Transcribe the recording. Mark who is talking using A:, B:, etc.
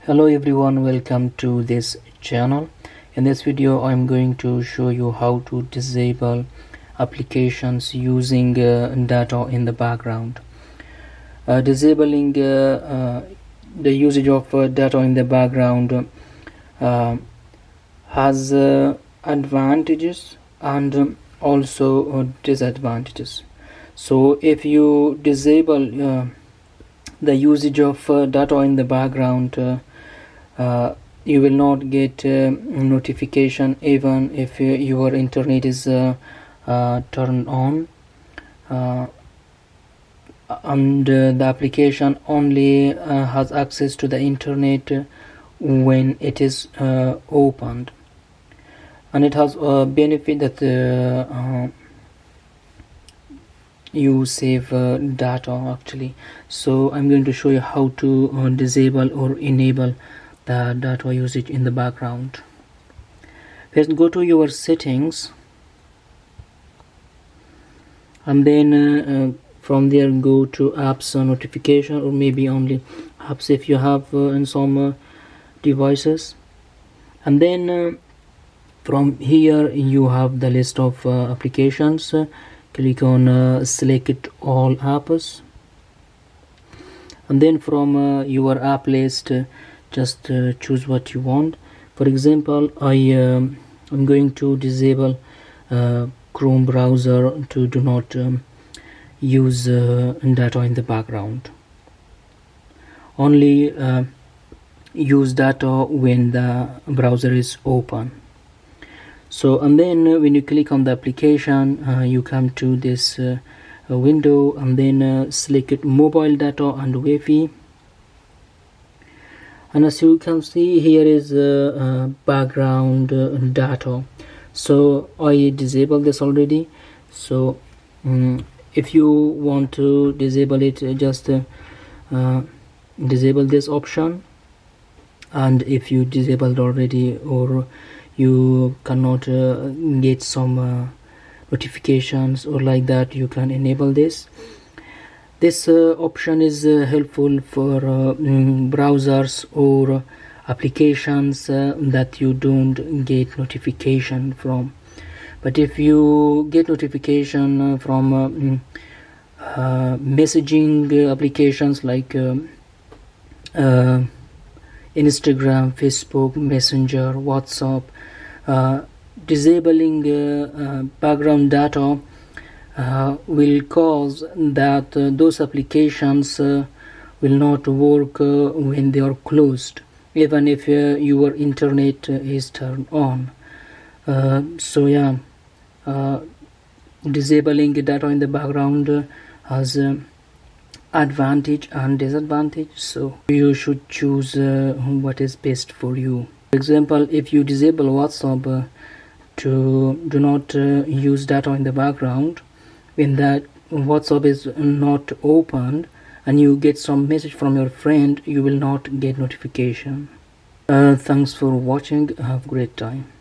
A: Hello everyone, welcome to this channel. In this video I'm going to show you how to disable applications using data in the background. Disabling the usage of data in the background has advantages and also disadvantages. So if you disable the usage of data in the background, you will not get notification even if your internet is turned on, and the application only has access to the internet when it is opened, and it has a benefit that you save data actually. So I'm going to show you how to disable or enable the data usage in the background. First, go to your settings, and then from there go to apps notification, or maybe only apps if you have in some devices, and then from here you have the list of applications. Click on select all apps, and then from your app list just choose what you want. For example, I'm going to disable Chrome browser to do not use data in the background. Only use data when the browser is open. So, and then when you click on the application, you come to this window, and then select mobile data and Wi-Fi. And as you can see, here is background data. So I disabled this already. So if you want to disable it, just disable this option. And if you disabled already, or you cannot get some notifications or like that, you can enable this. This option is helpful for browsers or applications that you don't get notification from. But if you get notification from messaging applications like Instagram, Facebook, Messenger, WhatsApp, disabling background data will cause that those applications will not work when they are closed, even if your internet is turned on. So yeah, disabling data in the background has advantage and disadvantage, so you should choose what is best for you. For example, if you disable WhatsApp to do not use data in the background, when that WhatsApp is not opened and you get some message from your friend, you will not get notification. Thanks for watching. Have a great time.